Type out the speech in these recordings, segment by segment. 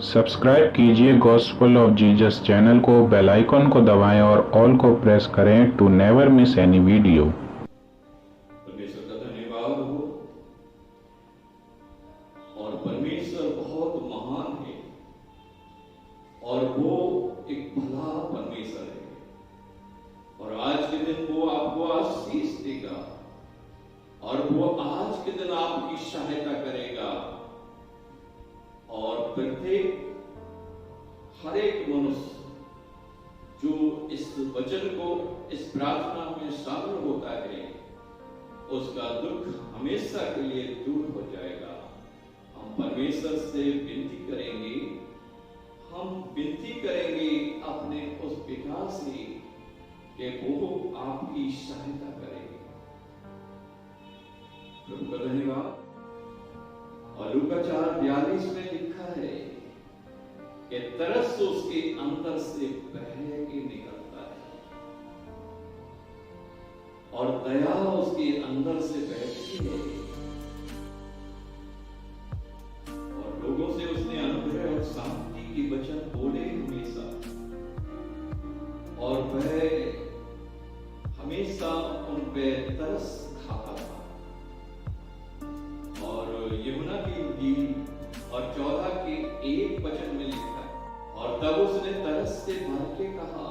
Subscribe कीजिए gospel of Jesus channel को, bell icon को दबाएं और ऑल को प्रेस करें to never miss any video. परमेश्वर का धन्यवाद हो। और परमेश्वर बहुत महान है और वो एक भला परमेश्वर है और आज के दिन वो आपको आशीष देगा और वो आज के दिन आपकी सहायता करेगा और प्रत्येक हर एक मनुष्य जो इस वचन को, इस प्रार्थना में शामिल होता है, उसका दुख हमेशा के लिए दूर हो जाएगा। हम परमेश्वर से विनती करेंगे, अपने उस पिता से कि वो आपकी सहायता करेंगे। प्रभु का धन्यवाद। और लूका 4:42 में लिखा है कि तरस उसके अंदर से बह के निकलता है और दया उसके अंदर से बहती है और लोगों से उसने अनुग्रह और शांति की वचन बोले हमेशा और वह हमेशा उन पे तरस खाता था। और यमुना की इंजील और 14 के 1 वचन में लिखा है, और तब उसने तरस से भर के कहा,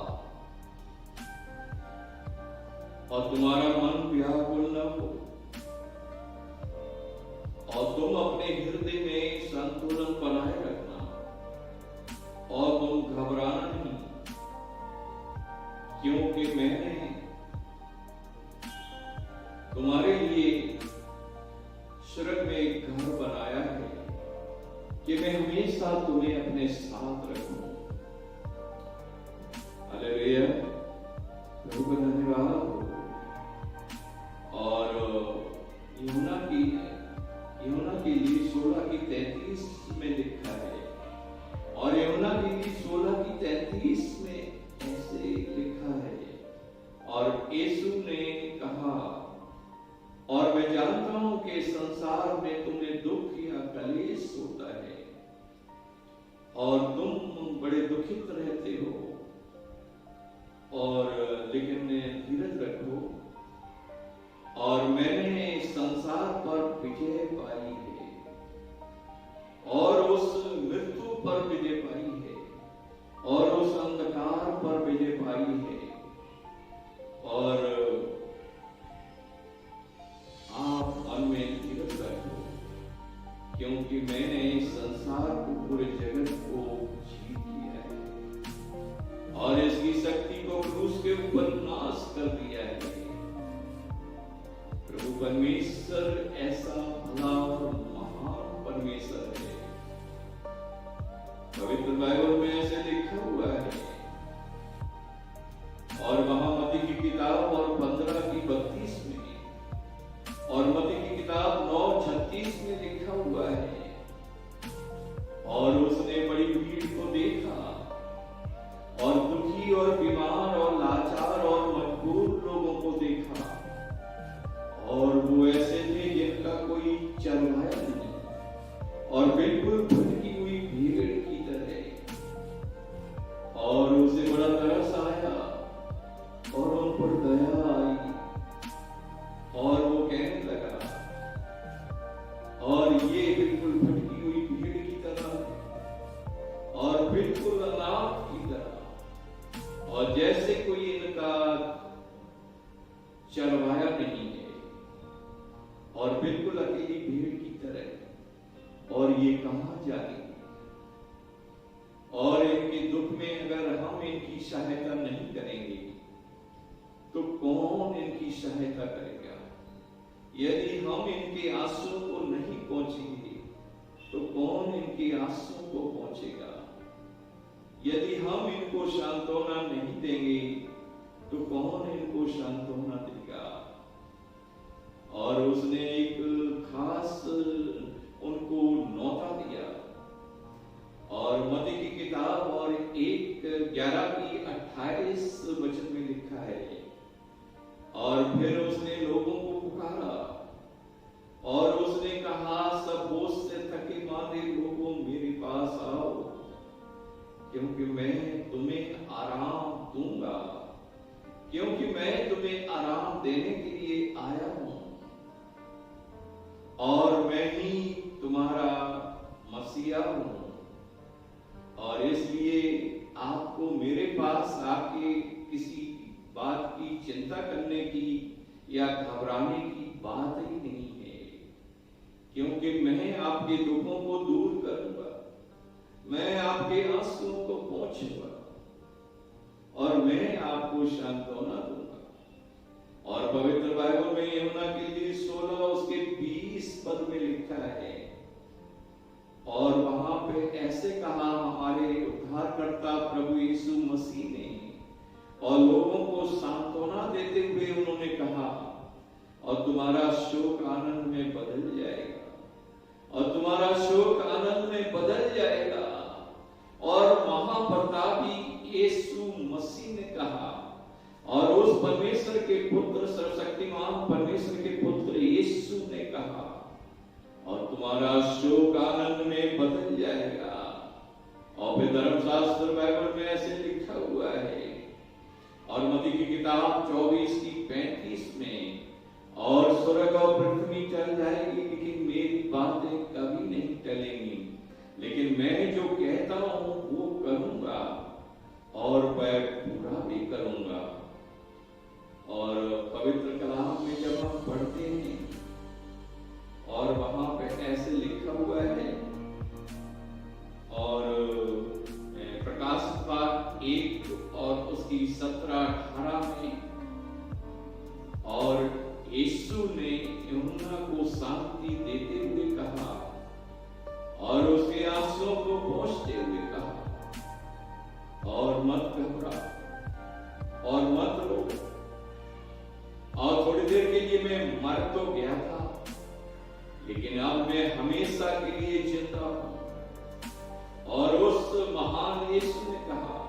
और तुम्हारा मन व्याकुल न हो और तुम अपने हृदय में संतुलन बनाए रखना और तुम घबराना नहीं, क्योंकि मैंने तुम्हारे लिए स्वर्ग में एक घर बनाया है कि मैं हमेशा तुम्हें अपने साथ रखूं। हालेलुया, प्रभु का धन्यवाद। और यूहन्ना की 16:33 में लिखा है, और यूहन्ना की 16:33 में ऐसे लिखा है, और यीशु ने कहा, और मैं जानता हूं कि संसार में तुम्हें दुख या कलेश होता है और तुम बड़े दुखित रहते हो, और लेकिन धीरज रखो, और मैंने संसार पर विजय पाई है और उस मृत्यु पर विजय पाई है और उस अंधकार पर विजय पाई है, और आप मन में धीरज रखो, क्योंकि मैंने संसार को, पूरे जगत को जीत लिया है और इसकी शक्ति को क्रूस के ऊपर नाश कर दिया है। प्रभु परमेश्वर ऐसा भला और महान परमेश्वर है। पवित्र बाइबल में ऐसे लिखा हुआ है, और मत्ती की किताब और 15:32 में और मत्ती की किताब 9:36 में लिखा हुआ है, और उसने बड़ी भीड़ को देखा और दुखी और बीमार और लाचार और मजबूर लोगों को देखा, और वो ऐसे थे जिनका कोई चरवाया नहीं और बिल्कुल भटकी हुई भीड़ की तरह, और उसे बड़ा तरस आया और उन पर दया आई, और वो कहने लगा, और ये बिल्कुल भटकी हुई भीड़ की तरह और बिल्कुल अनाथ की तरह, और जैसे कोई इनका चरवाया नहीं है और बिल्कुल अकेली भीड़ की तरह, और ये कहां जाएंगे, और इनके दुख में अगर हम इनकी सहायता नहीं करेंगे तो कौन इनकी सहायता करेगा? यदि हम इनके आंसुओं को नहीं पहुंचेंगे तो कौन इनके आंसुओं को पहुंचेगा? यदि हम इनको सांत्वना नहीं देंगे तो कौन इनको सांत्वना देगा? और उसने एक खास उनको न्योता दिया, और मत्ती की किताब और 1:11-28 वचन में लिखा है, और फिर उसने लोगों को पुकारा और उसने कहा, सब बोझ से थके मांदे लोगों मेरे पास आओ क्योंकि मैं तुम्हें आराम दूंगा, क्योंकि मैं तुम्हें आराम देने के लिए आया हूं और मैं ही तुम्हारा मसीहा हूं। और इसलिए आपको मेरे पास आके किसी बात की चिंता करने की या घबराने की बात ही नहीं है, क्योंकि मैं आपके दुखों को दूर करूंगा, मैं आपके आंसुओं को पोंछूंगा और मैं आपको सांत्वना दूंगा। और पवित्र बाइबल में यूहन्ना के लिए 16 उसके 20 पद में लिखा है, और वहां पे ऐसे कहा हमारे उद्धारकर्ता प्रभु यीशु मसीह ने, और लोगों को सांत्वना देते हुए उन्होंने कहा, और तुम्हारा शोक आनंद में बदल जाएगा, और तुम्हारा शोक आनंद में बदल जाएगा। और महाप्रतापी यीशु मसीह ने कहा, और उस परमेश्वर के पुत्र सर्वशक्तिमान परमेश्वर के पुत्र यीशु ने कहा, और तुम्हारा शोक आनंद में बदल जाएगा। और फिर धर्मशास्त्र बाइबल में ऐसे लिखा हुआ है, और मत्ती की किताब 24:35 में, और स्वर्ग और पृथ्वी टल जाएगी लेकिन मेरी बातें कभी नहीं टलेंगी, लेकिन मैं जो कहता हूं वो करूंगा और मैं पूरा भी करूंगा। और पवित्र कलाम में जब हम पढ़ते हैं और वहां पे ऐसे लिखा हुआ है, और प्रकाशित वाक्य 1 और उसकी 17-18 में, और यीशु ने यूहन्ना को शांति देते हुए कहा और उसके आंसुओं को पोंछते हुए कहा, और मत घबरा और मत रो। और थोड़ी देर के लिए मैं मर तो गया था, लेकिन अब मैं हमेशा के लिए जिंदा हूं। और उस महान यीशु ने कहा,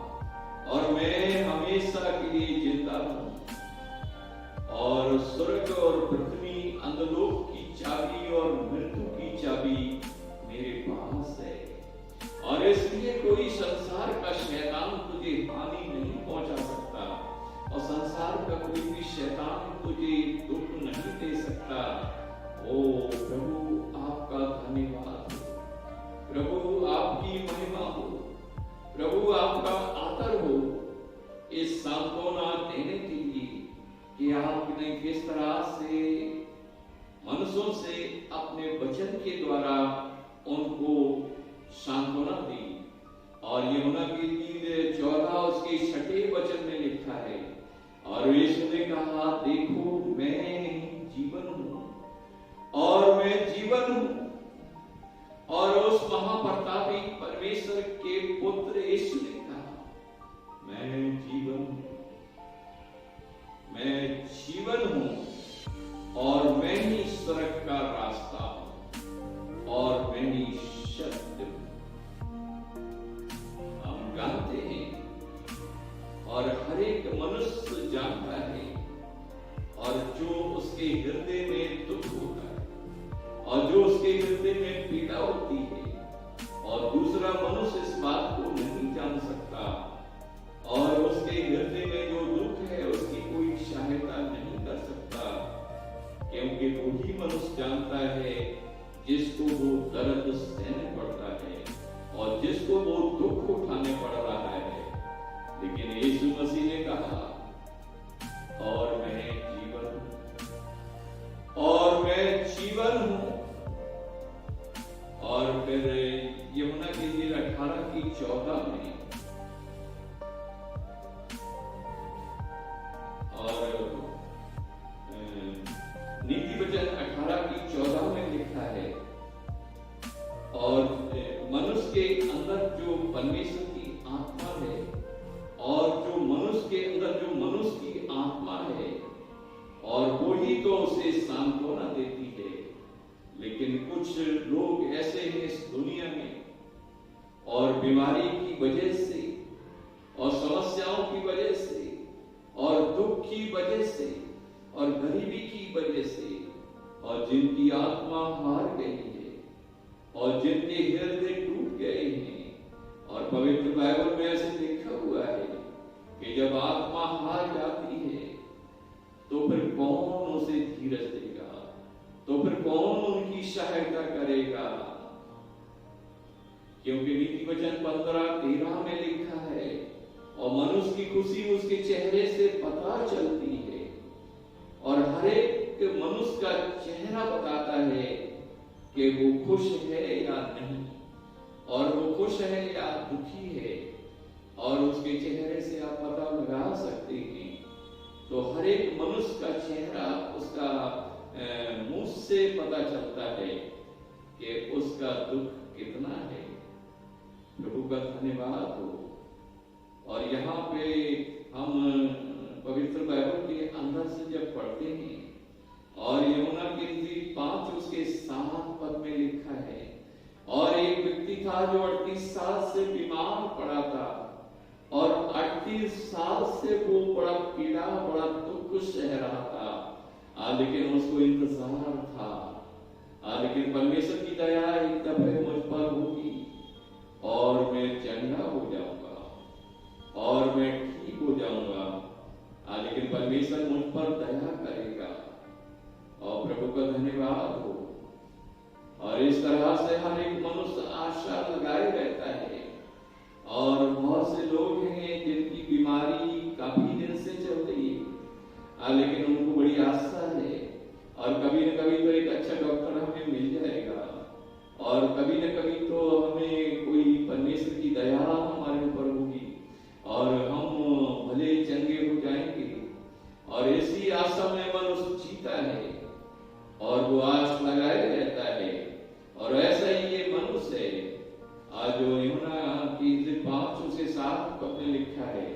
और मैं हमेशा के लिए जिंदा हूं, और स्वर्ग और पृथ्वी अंधलोक की चाबी और मृत्यु की चाबी मेरे पास है। और इसलिए कोई संसार का शैतान तुझे हानि नहीं पहुंचा सकता, और संसार का कोई भी शैतान तुझे दुख नहीं दे सकता। ओ प्रभु आपका धन्यवाद हो, प्रभु आपकी महिमा हो, प्रभु आपका आदर हो इस सांत्वना देने के लिए कि आपने किस तरह से मनुष्यों से अपने वचन के द्वारा उनको सांत्वना दी। और यूहन्ना की 14 उसके 6 वचन में लिखा है, और यीशु ने कहा, देखो मैं जीवन हूं और मैं जीवन हूं। और उस महाप्रतापी परमेश्वर के पुत्र यीशु ने कहा, मैं जीवन हूं, मैं जीवन हूं, और मैं ही स्वर्ग का रास्ता हूं, और मैं ही सत्य हूं। हम जानते हैं और हर एक मनुष्य जानता है, और जो उसके हृदय में दुख होता है और जो उसके हृदय में पीड़ा होती है, और दूसरा मनुष्य इस बात को नहीं जान सकता, और उसके हृदय में जो दुख है उसकी कोई सहायता नहीं कर सकता, क्योंकि वही मनुष्य जानता है जिसको वो दर्द सहने पड़ता है और जिसको वो दुख उठाने पड़ रहा है। लेकिन यीशु मसीह ने कहा, और मैं जीवन हूं, और मैं जीवन हूं। और फिर यूहन्ना के लिए 18:14 में, और नीति वचन 18:14 में लिखा है, और मनुष्य के अंदर जो परमेश्वर की आत्मा है, और जो मनुष्य के अंदर जो मनुष्य की आत्मा है, और वही तो उसे सांत्वना देती है। लेकिन कुछ लोग ऐसे हैं इस दुनिया में, और बीमारी की वजह से, और समस्याओं की वजह से, और दुख की वजह से, और गरीबी की वजह से, और जिनकी आत्मा हार गई है, और जिनके हृदय टूट गए हैं, और और पवित्र बाइबल में ऐसे लिखा हुआ है कि जब आत्मा हार जाती है तो फिर कौन उसे धीरज देगा, तो फिर कौन उनकी सहायता करेगा। क्योंकि नीति वचन 15:13 में लिखा है, और मनुष्य की खुशी उसके चेहरे से पता चलती है, और हर एक मनुष्य का चेहरा बताता है कि वो खुश है या नहीं, और वो खुश है या दुखी है, और उसके चेहरे से आप पता लगा सकते हैं। तो हर एक मनुष्य का चेहरा, उसका मुंह से पता चलता है कि उसका दुख कितना है। प्रभु का धन्यवाद हो। और यहाँ पे हम पवित्र बाइबल के अंदर से जब पढ़ते हैं, और यूहन्ना की इंजील 5 उसके 7 पद में लिखा है, और एक व्यक्ति था जो 38 साल से बीमार पड़ा था, और 38 साल से वो बड़ा पीड़ा, बड़ा दुख सह रहा था, लेकिन उसको इंतजार था। लेकिन परमेश्वर की दया एक दफे मुझ पर होगी और मैं चंगा हो जाऊंगा और मैं ठीक हो जाऊंगा। लेकिन परमेश्वर मुझ पर दया करेगा, और प्रभु का धन्यवाद हो। और इस तरह से हर एक मनुष्य आशा लगाए रहता है। और बहुत से लोग हैं जिनकी बीमारी काफी दिन से चल रही है, लेकिन उनको बड़ी आशा है, और कभी न कभी तो एक अच्छा डॉक्टर हमें मिल जाएगा, और कभी न कभी तो हमें कोई परमेश्वर की दया हमारे ऊपर होगी और हम भले चंगे हो जाएंगे। और ऐसी आशा में मनुष्य जीता है और वो आस लगाए रहता है। और ऐसा ही ये मनुष्य है जो यूहन्ना की 5 उसके 7 पद में लिखा है।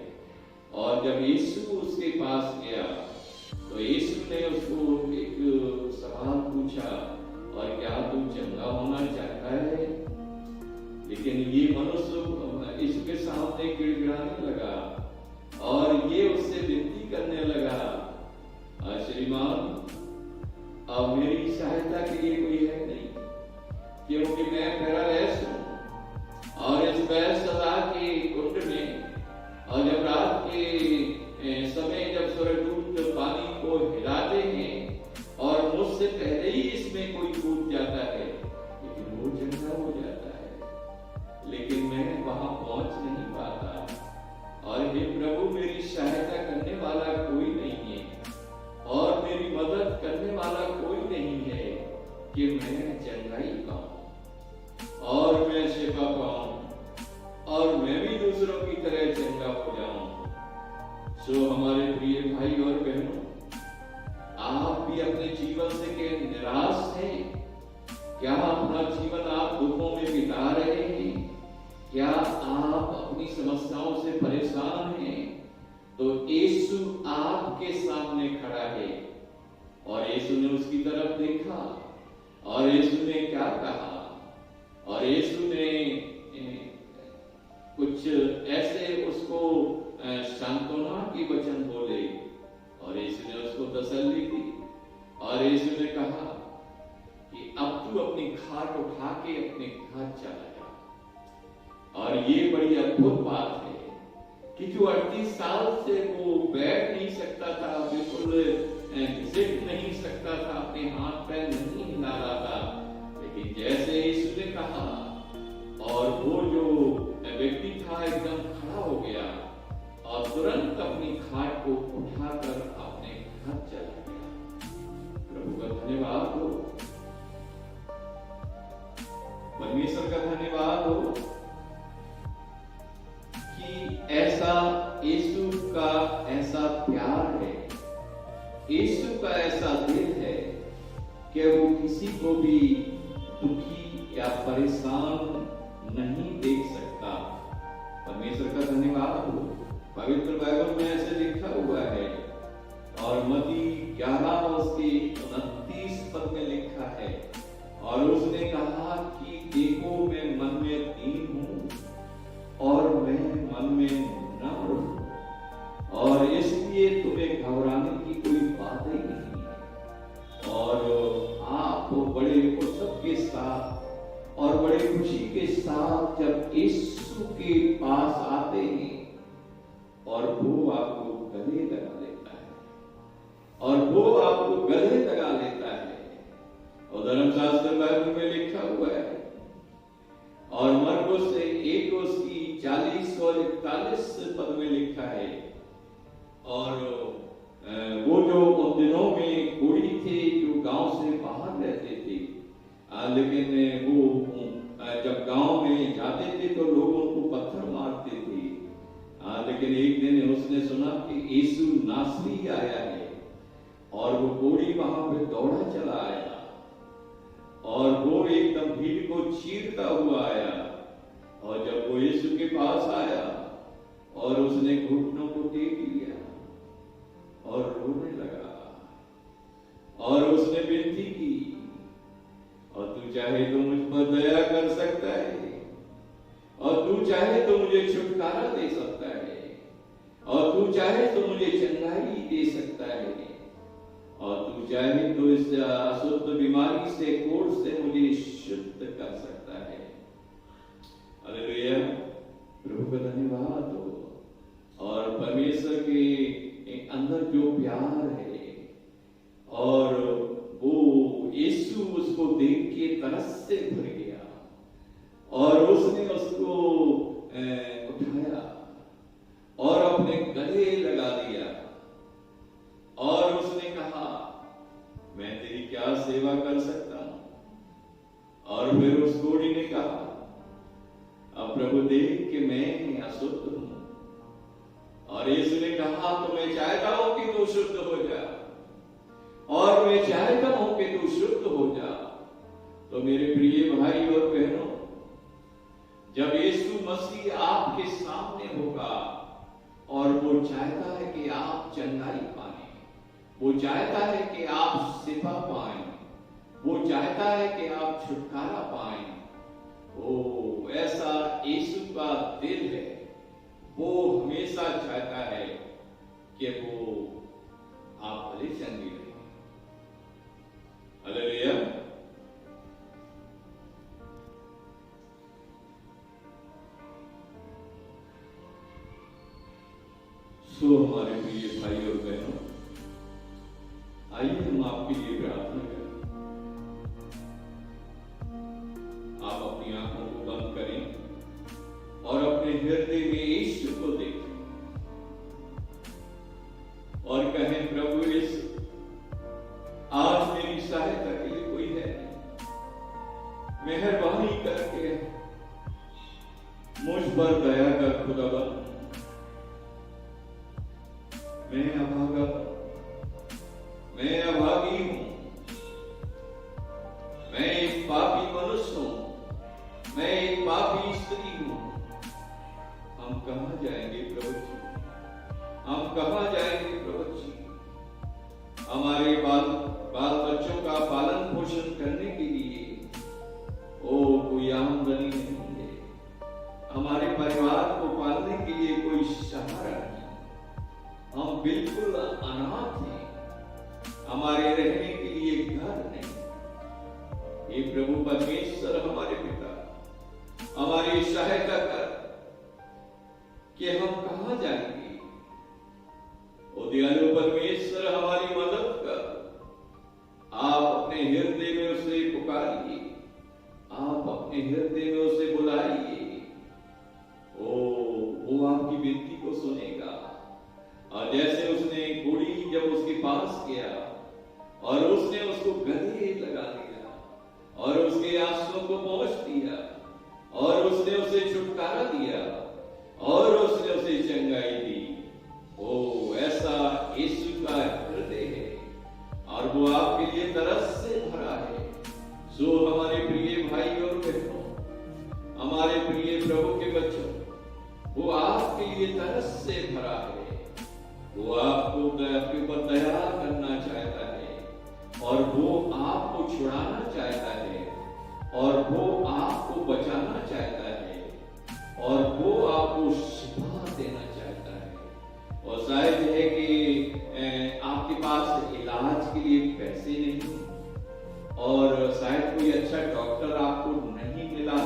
और जब यीशु उसके पास गया तो यीशु ने उसको एक सवाल पूछा, और क्या तू चंगा होना चाहता है? लेकिन ये मनुष्य यीशु के सामने गिड़गिड़ाने लगा, और ये उससे विनती करने लगा, श्रीमान अब मेरी सहायता के लिए कोई है नहीं, क्योंकि मैं पैरालाइज हूं, और इस बैर सदा के कुंड में, और जब रात के समय जब स्वर्गदूत पानी को हिलाते हैं और मुझसे पहले ही इसमें कोई कूद जाता है, लेकिन वो चंगा हो जाता है, लेकिन मैं वहां पहुंच नहीं पाता। और हे प्रभु, मेरी सहायता करने वाला कोई नहीं है, और मेरी मदद करने वाला कोई नहीं है कि मैं चंगाई पाऊं और मैं सेवा पाऊं और मैं भी दूसरों की तरह चंगा हो जाऊं। सो हमारे प्रिय भाई और बहनों, आप भी अपने जीवन से के निराश हैं? क्या अपना जीवन आप दुखों में बिता रहे हैं? क्या आप अपनी समस्याओं से परेशान हैं? तो यीशु आपके सामने खड़ा है, और यीशु ने उसकी तरफ देखा, और यीशु ने क्या कहा? और यीशु ने कुछ ऐसे उसको सांत्वना की वचन बोले, और यीशु ने उसको तसल्ली दी, और यीशु ने कहा कि अब तू अपनी खाट उठा के अपने घर चला जा। और ये बड़ी अद्भुत बात है कि जो 38 साल से वो बैठ नहीं सकता था, बिल्कुल घिसट नहीं सकता था, अपने हाथ पैर नहीं हिला रहा था, लेकिन जैसे यीशु ने कहा, और वो जो व्यक्ति था एकदम खड़ा हो गया और तुरंत अपनी खाट को उठाकर अपने घर चला गया। प्रभु का धन्यवाद हो, परमेश्वर का धन्यवाद हो कि ऐसा यीशु का ऐसा प्यार है, यीशु का ऐसा दिल है कि वो किसी को भी दुखी या परेशान नहीं देख सकता। परमेश्वर का धन्यवाद हो। पवित्र बाइबल में ऐसे लिखा हुआ है, और मत्ती 11 उसके 29 पद में लिखा है, और उसने कहा कि देखो मैं मन में दीन हूं और मैं मन में न हूं, और इसलिए तुम्हें घबराने की कोई बात ही नहीं है। और आप बड़े उत्सव के साथ और बड़े खुशी के साथ जब यीशु के और वो आपको गले लगा लेता है, और वो आपको गले लगा लेता है। और धर्मशास्त्र बाइबल में लिखा हुआ है, और मरकुस 1 उसकी 40 और 41 पद में लिखा है, और वो जो उन दिनों में कोढ़ी थे जो गांव से बाहर रहते थे, लेकिन वो जब गांव में जाते थे तो लोग उनको पत्थर मारते थे, लेकिन एक दिन उसने सुना कि यीशु नासरी आया है, और वो कोढ़ी वहां पे दौड़ा चला आया, और वो एकदम भीड़ को चीरता हुआ आया, और जब वो यीशु के पास आया और उसने घुटनों को टेक लिया और रोने लगा, और उसने विनती की, और तू चाहे तो मुझ पर दया कर सकता है, और तू चाहे तो मुझे छुटकारा दे सकता है, और तू चाहे तो मुझे चंगाई दे सकता है, और तू चाहे तो इस अशुद्ध बीमारी से, कोढ़ से मुझे शुद्ध कर सकता है। हालेलुया, प्रभु का धन्यवाद हो। और परमेश्वर के अंदर जो प्यार है, और वो यीशु उसको देख के तरस से भर गया, और उसने उसको उठाया और अपने गले लगा दिया, और उसने कहा मैं तेरी क्या सेवा कर सकता हूं। और फिर उस कोढ़ी ने कहा, अब प्रभु देख के मैं अशुद्ध हूं, और यीशु ने कहा तो मैं चाहता हूं कि तू शुद्ध हो जा, और मैं चाहता हूं कि तू शुद्ध हो जा। तो मेरे प्रिय भाई और बहनों, जब यीशु मसीह आपके सामने होगा, और वो चाहता है कि आप चंगाई पाएं, वो चाहता है कि आप शिफा पाएं, वो चाहता है कि आप छुटकारा पाएं, वो ऐसा यीशु का दिल है। वो हमेशा चाहता है कि वो आप भले चंगी रहें। हालेलुया। सो हमारे प्रिय भाई और बहनों, आइए हम आपके लिए प्रार्थना करें। आप अपनी आंखों को बंद करें और अपने हृदय में यीशु को देखें, और कहें, प्रभु यीशु, आज मेरी सहायता के लिए कोई है, मेहरबानी करके मुझ पर दया कर खुदावन। मैं अभागा, मैं अभागी हूं, मैं एक पापी मनुष्य हूं, मैं एक पापी स्त्री हूं। हम कहां जाएंगे प्रभु जी? हम कहां जाएंगे प्रभु जी? हमारे बाल बच्चों का पालन पोषण करने के लिए कोई आमदनी नहीं है, हमारे परिवार को पालने के लिए कोई सहारा नहीं, हम बिल्कुल अनाथ हैं, हमारे रहने के लिए घर नहीं। हे प्रभु परमेश्वर, हमारे पिता, हमारी सहायता कर कि हम कहां जाएंगे। ओ दयालु परमेश्वर, हमारी मदद कर। आप अपने हृदय में उसे पुकारिए, आप अपने हृदय में उसे बुलाइए। वो आपकी विनती को सुनेगा। और जैसे उसने कोढ़ी जब उसके पास गया और उसने उसको गले लगा दिया और उसके आंसुओं को पोंछ दिया और उसने उसे छुटकारा दिया और उसने उसे चंगाई दी, ऐसा यीशु का हृदय है, और वो आपके लिए तरस से भरा है। सो हमारे प्रिय भाई और बहनों, हमारे प्रिय प्रभु के बच्चों, वो आपके लिए तरस से भरा है। वो आपको आपके ऊपर दया करना चाहता है, और वो आपको छुड़ाना चाहता है, और वो आपको बचाना चाहता है, और वो आपको शिफा देना चाहता है। और शायद है कि आपके पास इलाज के लिए पैसे नहीं, और शायद कोई अच्छा डॉक्टर आपको नहीं मिला,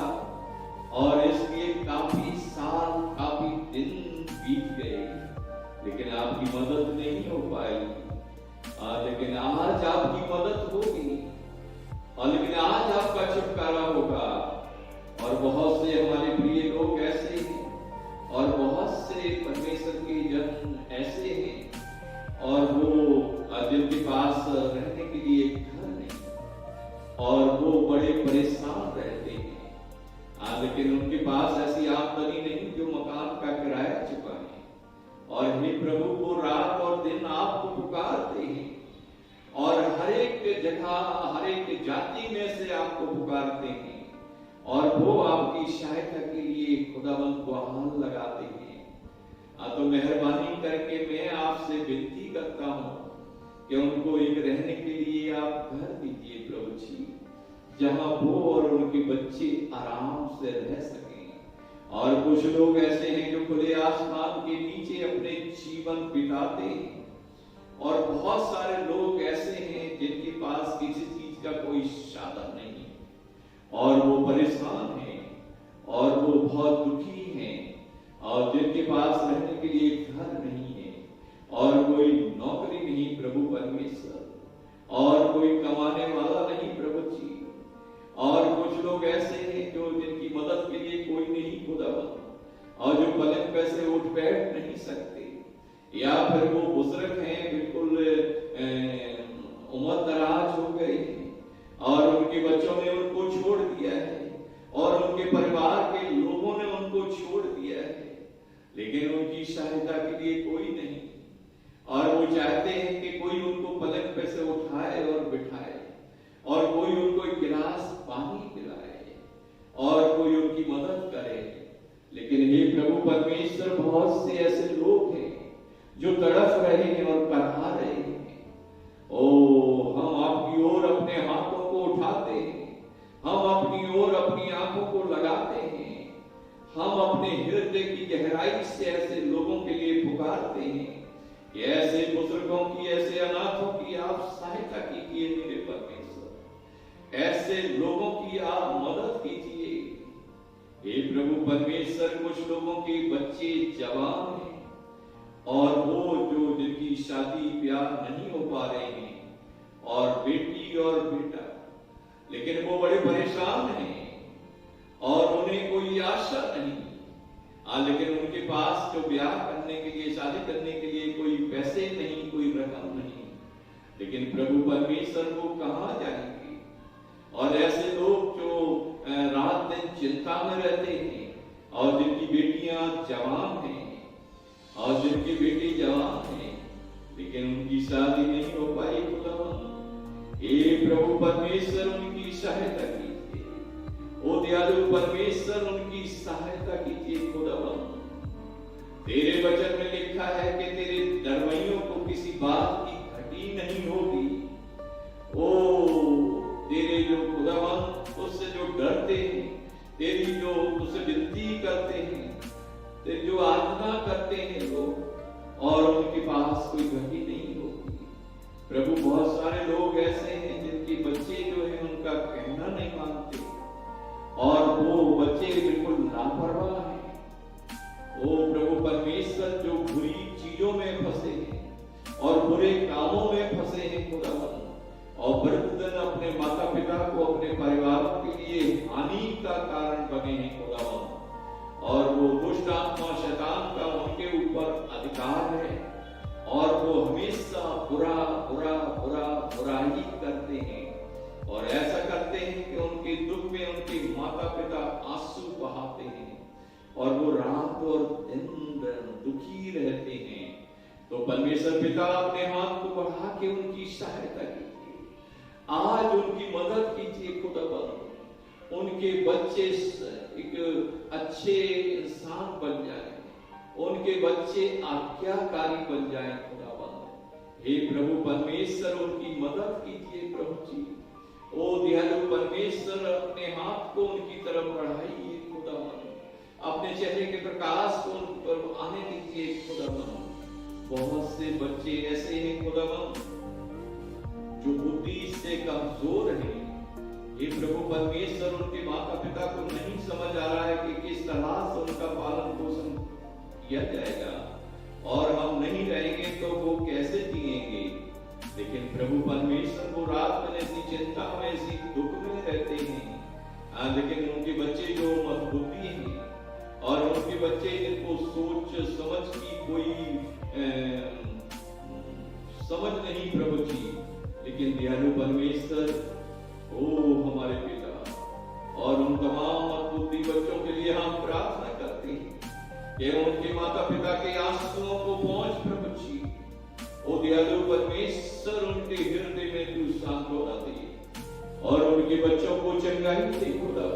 और इसलिए काफी साल, काफी दिन बीत गए, आपकी मदद नहीं हो पाएगी, लेकिन आज आपकी मदद होगी, और लेकिन आज आपका छुटकारा होगा। और बहुत से हमारे प्रिय लोग ऐसे हैं, और बहुत से परमेश्वर के जन ऐसे हैं, और वो जिनके पास रहने के लिए घर नहीं, और वो बड़े परेशान रहते हैं, लेकिन उनके पास ऐसी आमदनी नहीं जो मकान का किराया चुकाए। और हे प्रभु, वो रात और दिन आपको पुकारते हैं, और हर एक जगह, हर एक जाति में से आपको पुकारते हैं, और वो आपकी सहायता के लिए खुदावंद को हाथ लगाते हैं। तो मेहरबानी करके मैं आपसे विनती करता हूँ कि उनको एक रहने के लिए आप घर दीजिए प्रभु जी, जहां वो और उनके बच्चे आराम से रह सकें। और कुछ लोग ऐसे हैं जो खुले आसमान के नीचे अपने जीवन बिताते हैं, और बहुत सारे लोग ऐसे हैं जिनके पास किसी चीज का कोई साधन नहीं, और वो परेशान हैं, और वो बहुत दुखी हैं, और जिनके पास रहने के लिए घर नहीं है, और कोई नौकरी नहीं प्रभु परमेश्वर, और कोई कमाने वाला नहीं प्रभु जी। और कुछ लोग ऐसे हैं जो जिनकी मदद के लिए कोई नहीं खुदावंद, और जो पलंग पे से उठ बैठ नहीं सकते, या फिर वो बुजुर्ग हैं, बिल्कुल उम्र दराज हो गए हैं, और उनके बच्चों ने उनको छोड़ दिया है, और उनके परिवार के लोगों ने उनको छोड़ दिया है, लेकिन उनकी सहायता के लिए कोई नहीं। और वो चाहते हैं कि कोई उनको पलंग पे से उठाए और बिठाए, और कोई उनको एक गिलास पानी पिलाए, और कोई उनकी मदद करे। लेकिन हे प्रभु परमेश्वर, बहुत से ऐसे लोग हैं जो तड़प रहे हैं और कहा रहे हैं, ओ हम आपकी ओर अपने हाथों को उठाते हैं, हम अपनी ओर अपनी आंखों को लगाते हैं, हम अपने हृदय की गहराई से ऐसे लोगों के लिए पुकारते हैं कि ऐसे बुजुर्गों की, ऐसे अनाथों की आप सहायता कीजिए मेरे परमेश्वर, ऐसे लोगों की आप मदद कीजिए। हे प्रभु परमेश्वर, कुछ लोगों के बच्चे जवान हैं, और वो जो जिनकी शादी ब्याह नहीं हो पा रहे हैं, और बेटी और बेटा, लेकिन वो बड़े परेशान हैं, और उन्हें कोई आशा नहीं, लेकिन उनके पास जो ब्याह करने के लिए, शादी करने के लिए कोई पैसे नहीं, कोई रकम नहीं, लेकिन प्रभु परमेश्वर वो कहाँ जाएंगे। और ऐसे लोग जो रात दिन चिंता में रहते हैं, और जिनकी बेटियां जवान हैं, और जिनके बेटे जवान हैं, लेकिन उनकी शादी नहीं हो पाई खुदावंद, हे प्रभु परमेश्वर उनकी सहायता कीजिए। ओ दयालु परमेश्वर, उनकी सहायता कीजिए खुदावंद। तेरे वचन में लिखा है कि तेरे दरमियों को किसी बात की घटी नहीं होगी। ओ तेरे जो खुदावंद उससे जो डरते हैं, तेरी जो उससे विनती करते हैं, तेरी जो आराधना करते हैं लोग, और उनके पास कोई घटी नहीं होगी। प्रभु बहुत सारे लोग ऐसे हैं जिनके बच्चे जो है उनका कहना नहीं मानते, और वो बच्चे बिल्कुल लापरवाह हैं। ओ प्रभु परमेश्वर, जो बुरी चीजों में फंसे हैं और बुरे कामों में फंसे हैं खुदावंद, और प्रतिदिन अपने माता पिता को, अपने परिवार के लिए हानि का कारण बने हैं खुदावंद, और वो दुष्ट आत्मा शैतान का उनके ऊपर अधिकार है, और वो हमेशा बुरा बुरा बुरा बुरा ही करते हैं, और ऐसा करते हैं कि उनके दुख में उनके माता पिता आंसू बहाते हैं, और वो रात और दिन दुखी रहते हैं। तो परमेश्वर पिता अपने हाथ को बढ़ा के उनकी सहायता कीजिए, आज उनकी मदद कीजिए खुदावंद। उनके बच्चे एक अच्छे इंसान बन जाए, उनके बच्चे आज्ञाकारी बन जाए खुदावंद। हे प्रभु परमेश्वर, उनकी मदद कीजिए प्रभु जी। ओ दयालु परमेश्वर, अपने हाथ को उनकी तरफ बढ़ाइए खुदावंद, अपने चेहरे के प्रकाश को उन पर आने दीजिए खुदावंद। बहुत से बच्चे ऐसे हैं खुदावंद जो बुद्धि से कमजोर हैं। हे प्रभु परमेश्वर, उनके माता पिता को नहीं समझ आ रहा है कि किस तरह से उनका पालन पोषण किया जाएगा, और हम नहीं रहेंगे तो वो कैसे जिएंगे। लेकिन प्रभु परमेश्वर वो रात में ऐसी चिंता में, ऐसी दुख में रहते हैं। लेकिन उनके बच्चे जो मजबूती हैं और उनके बच्चे जिनको सोच समझ की कोई समझ नहीं प्रभु जी, लेकिन दयालु परमेश्वर ओ हमारे पिता, और उन तमाम मजबूती बच्चों के लिए हम प्रार्थना करते हैं कि उनके माता पिता के आंसुओं को पहुंच प्रभु जी। ओ दयालु परमेश्वर, उनके हृदय में तू सांत्वना दे और उनके बच्चों को चंगाई दे खुदा,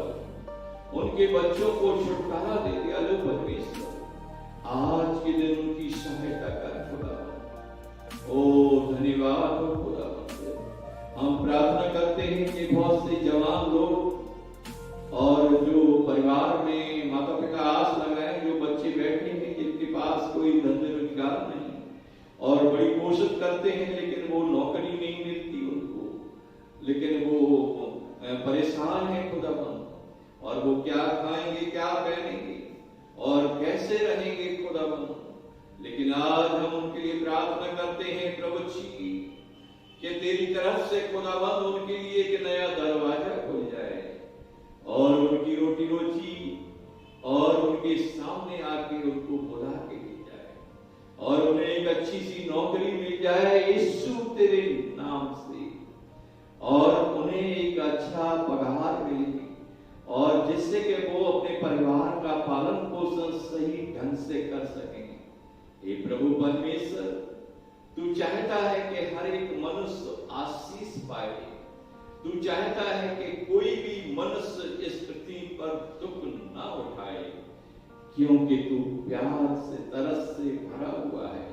उनके बच्चों को छुटकारा दे दयालु परमेश्वर। आज के दिन उनकी सहायता कर खुदा। ओ धन्यवाद हो खुदा। हम प्रार्थना करते हैं कि बहुत से जवान लोग और जो परिवार में माता पिता आस लगाए, जो बच्चे बैठे हैं जिनके पास कोई धंधे रोजगार नहीं और बड़ी कोशिश करते हैं लेकिन वो नौकरी नहीं मिलती उनको, लेकिन वो परेशान है खुदाबंद, और वो क्या खाएंगे, क्या पहनेंगे और कैसे रहेंगे खुदाबंद। लेकिन आज हम उनके लिए प्रार्थना करते हैं प्रभु जी कि तेरी तरफ से खुदाबंद उनके लिए एक नया दरवाजा खुल जाए और उनकी रोटी रोजी और उनके सामने आके उनको बुला के ले जाए और उन्हें एक अच्छी सी नौकरी मिल जाए यीशु तेरे नाम से, और उन्हें एक अच्छा पगार मिले और जिससे कि वो अपने परिवार का पालन पोषण सही ढंग से कर सकें। हे प्रभु परमेश्वर, तू चाहता है कि हर एक मनुष्य आशीष पाए। तू चाहता है कि कोई भी मनुष्य इस पृथ्वी पर दुख ना उठाए, क्योंकि तू प्यार से, तरस से भरा हुआ है।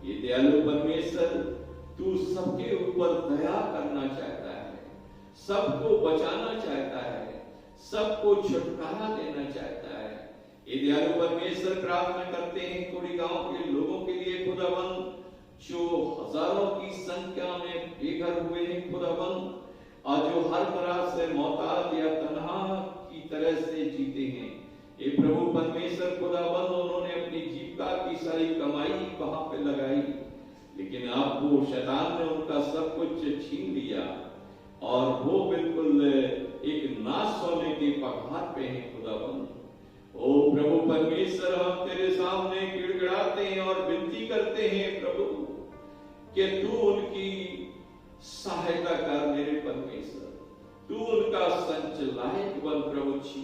ये दयालु परमेश्वर, तू सबके ऊपर दया करना चाहता है, सबको बचाना चाहता है, सबको छुटकारा देना चाहता है। ये दयालु परमेश्वर, प्रार्थना करते हैं कोड़ी गांव के लोगों के लिए खुदाबंद, जो हजारों की संख्या में बेघर हुए हैं खुदाबंद, और जो हर तरह से मोहताज या तन्हा की तरह से जीते हैं। ये प्रभु परमेश्वर खुदाबंद, उन्होंने अपनी जीविका की सारी कमाई वहां पे लगाई, लेकिन अब वो शैतान ने उनका सब कुछ छीन लिया और वो बिल्कुल एक नाश होने के पगार पे हैं खुदाबंद। ओ प्रभु परमेश्वर, हम तेरे सामने गिड़गिड़ाते हैं और विनती करते हैं प्रभु कि तू उनकी सहायता कर मेरे परमेश्वर, तू उनका संचालक बन प्रभु जी,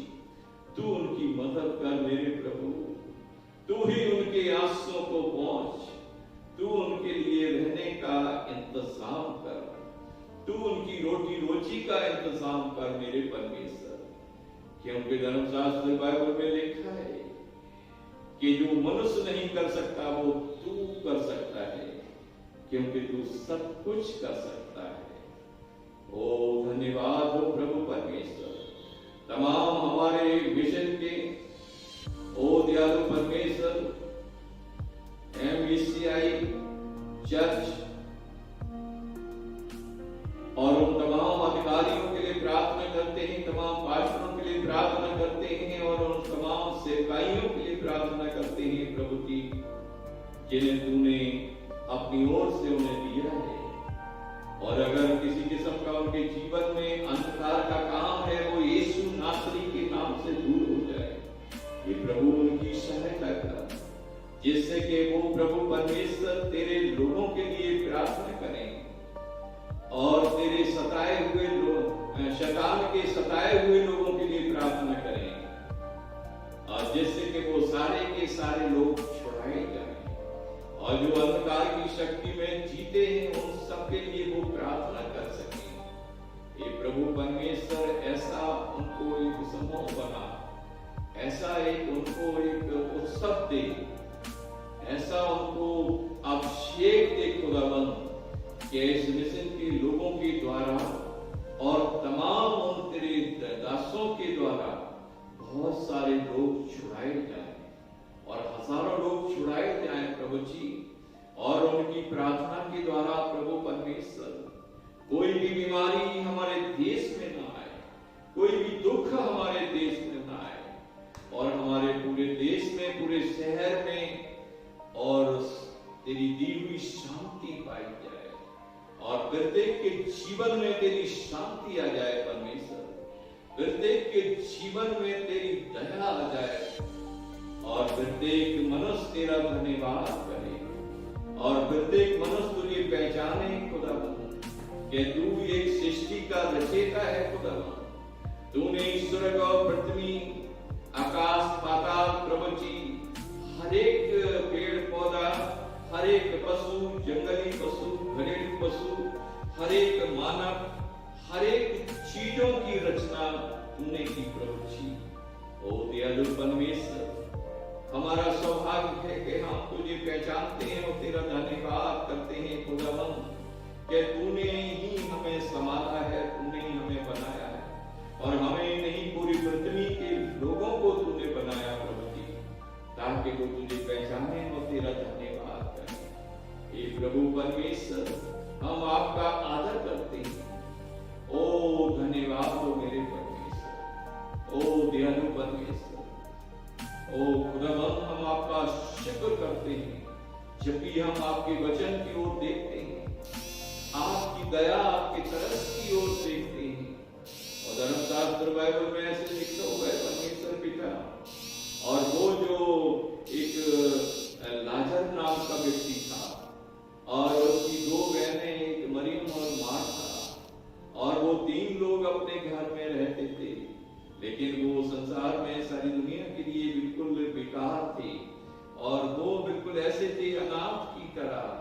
तू उनकी मदद कर मेरे प्रभु, तू ही उनके आंसुओं को पहुंच, तू उनके लिए रहने का इंतजाम कर, तू उनकी रोटी रोजी का इंतजाम कर मेरे परमेश्वर। क्योंकि धर्मशास्त्र बाइबल में लिखा है कि जो मनुष्य नहीं कर सकता वो तू कर सकता है, क्योंकि तू सब कुछ कर सकता है। ओ धन्यवाद हो प्रभु परमेश्वर। तमाम हमारे मिशन के ओ दयालु परमेश्वर, MBCI चर्च और उन तमाम अधिकारियों के लिए प्रार्थना करते हैं, तमाम पास्टरों के लिए प्रार्थना करते हैं और उन तमाम सेवकाइयों के लिए प्रार्थना करते हैं प्रभु जी, जिन्हें तूने अपनी ओर से उन्हें दिया है। और अगर किसी किस्म का उनके जीवन में अंधकार का काम है, वो यीशु नासरी के नाम से दूर हो जाए। ये प्रभु उनकी सहायता कर, जिससे कि वो प्रभु परमेश्वर तेरे लोगों के लिए प्रार्थना करें और तेरे सताए हुए लोग, शैतान के सताए हुए लोगों के लिए प्रार्थना करें, और जिससे कि वो सारे के सारे लोग छुड़ाए जाएं, और जो अंधकार की शक्ति में जीते हैं उन सबके लिए वो प्रार्थना कर सकें। ये प्रभु परमेश्वर, ऐसा उनको एक समूह बना, ऐसा एक उनको एक उत्सव दे, ऐसा उनको अभिषेक दे खुदाबंद, कि इस मिशन के लोगों के द्वारा और तमाम उन तेरे दासों के द्वारा बहुत सारे लोग छुड़ाए जाएं और हजारों लोग छुड़ाए जाएं प्रभु जी। और उनकी प्रार्थना के द्वारा प्रभु परमेश्वर, कोई भी बीमारी हमारे देश में ना आए, कोई भी दुख हमारे देश में ना आए, और हमारे पूरे देश में, पूरे शहर में और तेरी दी हुई शांति पाई जाए और प्रत्येक के जीवन में तेरी शांति आ जाए परमेश्वर। प्रत्येक के जीवन में तेरी दया आ जाए और प्रत्येक मनुष्य तेरा धन्यवाद करे और प्रत्येक मनुष्य तुझे पहचाने खुदावन कि तू एक सृष्टि का रचयिता है खुदावन। तूने स्वर्ग और पृथ्वी, आकाश पाताल, प्रभु जी, हर एक पेड़ पौधा, हर एक पशु, जंगली पशु, घरेलू पशु, हर एक मानव, हर एक चीजों की रचना तूने की प्रभु जी। ओ दयालु परमेश्वर, हमारा सौभाग्य है कि हम तुझे पहचानते हैं और तेरा धन्यवाद करते हैं खुदावन कि तूने ही हमें संभाला है, तूने ही हमें बनाया है और हमें नहीं पूरी पृथ्वी के लोगों को तूने बनाया प्रभु जी, ताकि वो तुझे पहचाने और तेरा धन्यवाद करें। हे प्रभु परमेश्वर, हम आपका आदर करते हैं। ओ धन्यवाद हो मेरे परमेश्वर, ओ दयालु परमेश्वर, ओ खुदावन, हम आपका शुक्र करते हैं जब भी हम आपके वचन की ओर देखते हैं, आपकी दया, आपकी तरस की ओर देखते हैं। और धर्मशास्त्र बाइबल में ऐसे लिखा हुआ है परमेश्वर पिता, और वो जो एक लाजर नाम का व्यक्ति था और उसकी दो बहनें, एक मरियम और मार्था, और वो 3 लोग अपने घर में रहते थे, लेकिन वो संसार में सारी दुनिया के लिए बिल्कुल बेकार थे और वो बिल्कुल ऐसे थे अनाथ की तरह,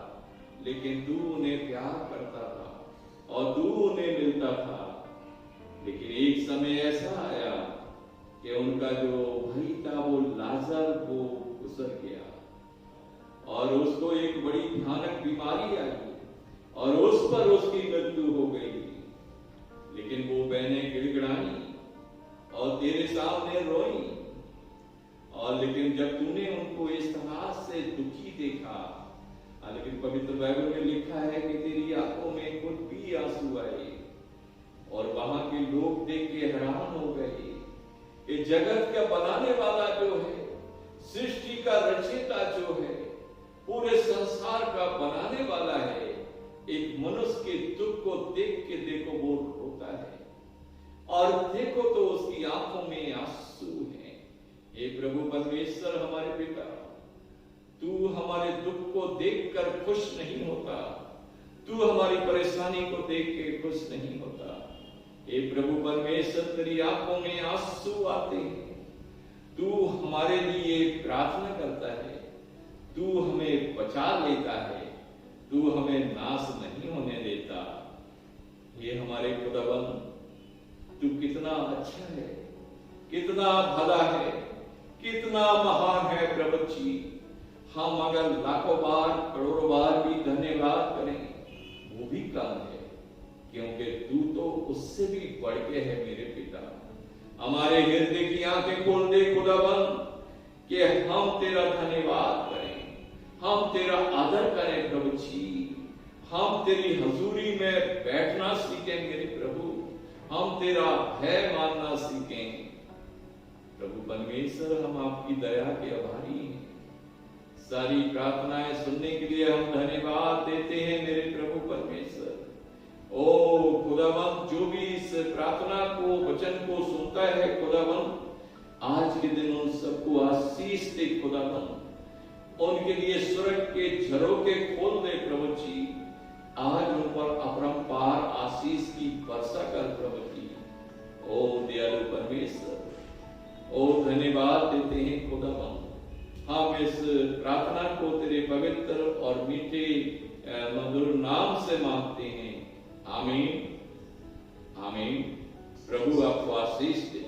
लेकिन तू उन्हें प्यार करता था और तू उन्हें मिलता था। लेकिन एक समय ऐसा आया कि उनका जो भाई था वो लाजर वो गुजर गया और उसको एक बड़ी भयानक बीमारी आई और उस पर उसकी मृत्यु हो गई। लेकिन वो बहनें गिड़गिड़ाई और तेरे सामने रोई, और लेकिन जब तूने उनको इस तरह से दुखी देखा, लेकिन पवित्र बाइबल में लिखा है कि तेरी आंखों में खुद भी आंसू आए और वहां के लोग देख के हैरान हो गए कि जगत का बनाने वाला जो है, सृष्टि का रचयिता जो है, पूरे संसार का बनाने वाला है, एक मनुष्य के दुख को देख के देखो वो रोता है और देखो तो उसकी आंखों में आंसू हैं। हे प्रभु परमेश्वर हमारे पिता, तू हमारे दुख को देखकर खुश नहीं होता, तू हमारी परेशानी को देख के खुश नहीं होता। हे प्रभु परमेश्वर, तेरी आंखों में आंसू आते हैं, तू हमारे लिए प्रार्थना करता है, तू हमें बचा लेता है, तू हमें नाश नहीं होने देता। ये हमारे खुदावन, तू कितना अच्छा है, कितना भला है, कितना महान है प्रभु जी। हम अगर लाखों बार, करोड़ों बार भी धन्यवाद करें वो भी कम है, क्योंकि तू तो उससे भी बढ़ के है मेरे पिता। हमारे हृदय की आंखें खोल दे खुदावन कि हम तेरा धन्यवाद करें, हम तेरा आदर करें प्रभु जी, हम तेरी हजूरी में बैठना सीखें मेरे प्रभु, हम तेरा भय मानना सीखें प्रभु परमेश्वर। हम आपकी दया के आभारी हैं। सारी प्रार्थनाएं सुनने के लिए हम धन्यवाद देते हैं मेरे प्रभु परमेश्वर। ओ खुदावन, जो भी इस प्रार्थना को, वचन को सुनता है खुदावन, आज के दिन उन सबको आशीष दे खुदावन, उनके लिए स्वर्ग के झरोखे खोल दे प्रभु जी। आज उन पर अपरंपार आशीष की वर्षा कर प्रभु जी। ओ दयालु परमेश्वर, ओ धन्यवाद देते हैं खुदावन। हम इस प्रार्थना को तेरे पवित्र और मीठे मधुर नाम से मांगते हैं। आमीन, आमीन। प्रभु आपको आशीष दे।